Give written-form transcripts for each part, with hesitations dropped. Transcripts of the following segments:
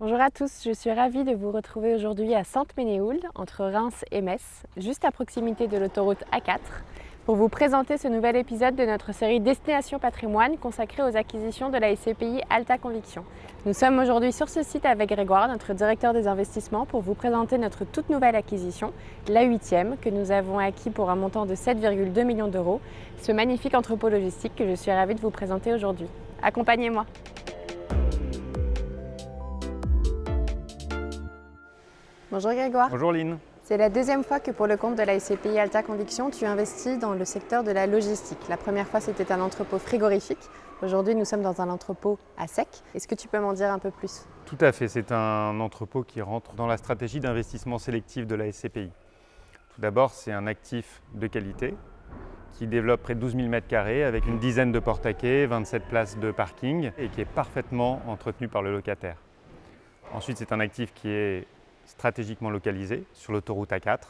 Bonjour à tous, je suis ravie de vous retrouver aujourd'hui à Sainte-Ménéhould, entre Reims et Metz, juste à proximité de l'autoroute A4, pour vous présenter ce nouvel épisode de notre série Destination Patrimoine consacrée aux acquisitions de la SCPI Alta Conviction. Nous sommes aujourd'hui sur ce site avec Grégoire, notre directeur des investissements, pour vous présenter notre toute nouvelle acquisition, la 8e, que nous avons acquis pour un montant de 7,2 millions d'euros, ce magnifique entrepôt logistique que je suis ravie de vous présenter aujourd'hui. Accompagnez-moi. Bonjour Grégoire. Bonjour Lynn. C'est la deuxième fois que pour le compte de la SCPI Alta Conviction, tu investis dans le secteur de la logistique. La première fois, c'était un entrepôt frigorifique. Aujourd'hui, nous sommes dans un entrepôt à sec. Est-ce que tu peux m'en dire un peu plus? Tout à fait, c'est un entrepôt qui rentre dans la stratégie d'investissement sélectif de la SCPI. Tout d'abord, c'est un actif de qualité qui développe près de 12 000 m² avec une dizaine de portes à quai, 27 places de parking et qui est parfaitement entretenu par le locataire. Ensuite, c'est un actif qui est stratégiquement localisé sur l'autoroute A4.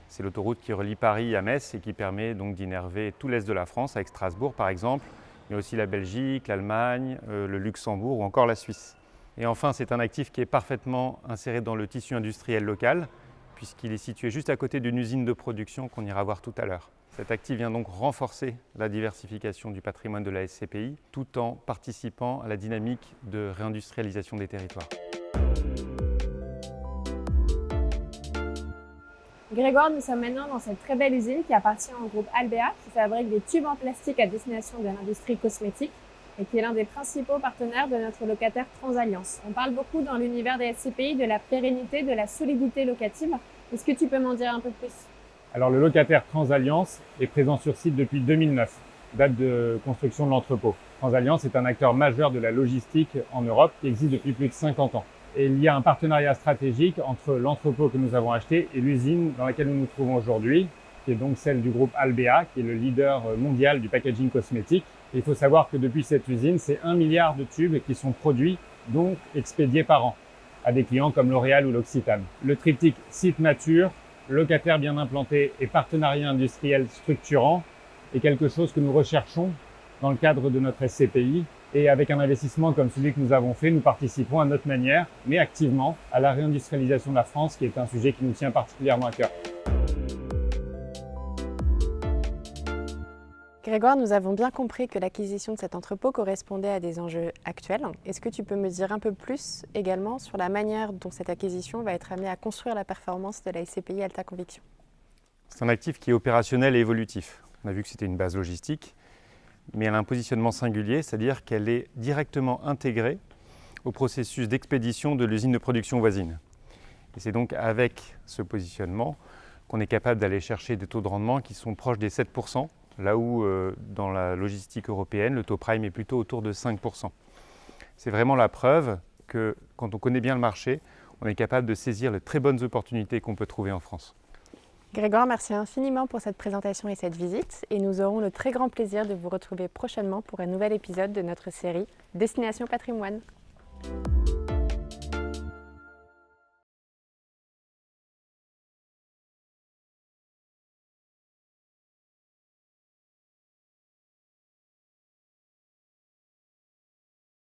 C'est l'autoroute qui relie Paris à Metz et qui permet donc d'innerver tout l'est de la France, avec Strasbourg par exemple, mais aussi la Belgique, l'Allemagne, le Luxembourg ou encore la Suisse. Et enfin, c'est un actif qui est parfaitement inséré dans le tissu industriel local, puisqu'il est situé juste à côté d'une usine de production qu'on ira voir tout à l'heure. Cet actif vient donc renforcer la diversification du patrimoine de la SCPI, tout en participant à la dynamique de réindustrialisation des territoires. Grégoire, nous sommes maintenant dans cette très belle usine qui appartient au groupe Albéa, qui fabrique des tubes en plastique à destination de l'industrie cosmétique et qui est l'un des principaux partenaires de notre locataire Transalliance. On parle beaucoup dans l'univers des SCPI de la pérennité, de la solidité locative. Est-ce que tu peux m'en dire un peu plus? Alors le locataire Transalliance est présent sur site depuis 2009, date de construction de l'entrepôt. Transalliance est un acteur majeur de la logistique en Europe qui existe depuis plus de 50 ans. Et il y a un partenariat stratégique entre l'entrepôt que nous avons acheté et l'usine dans laquelle nous nous trouvons aujourd'hui, qui est donc celle du groupe Albéa, qui est le leader mondial du packaging cosmétique. Et il faut savoir que depuis cette usine, c'est 1 milliard de tubes qui sont produits, donc expédiés par an, à des clients comme L'Oréal ou l'Occitane. Le triptyque site mature, locataire bien implanté et partenariat industriel structurant est quelque chose que nous recherchons dans le cadre de notre SCPI. Et avec un investissement comme celui que nous avons fait, nous participons à notre manière, mais activement, à la réindustrialisation de la France, qui est un sujet qui nous tient particulièrement à cœur. Grégoire, nous avons bien compris que l'acquisition de cet entrepôt correspondait à des enjeux actuels. Est-ce que tu peux me dire un peu plus également sur la manière dont cette acquisition va être amenée à construire la performance de la SCPI Alta Conviction? C'est un actif qui est opérationnel et évolutif. On a vu que c'était une base logistique, mais elle a un positionnement singulier, c'est-à-dire qu'elle est directement intégrée au processus d'expédition de l'usine de production voisine. Et c'est donc avec ce positionnement qu'on est capable d'aller chercher des taux de rendement qui sont proches des 7%, là où dans la logistique européenne, le taux prime est plutôt autour de 5%. C'est vraiment la preuve que quand on connaît bien le marché, on est capable de saisir les très bonnes opportunités qu'on peut trouver en France. Grégoire, merci infiniment pour cette présentation et cette visite et nous aurons le très grand plaisir de vous retrouver prochainement pour un nouvel épisode de notre série Destination Patrimoine.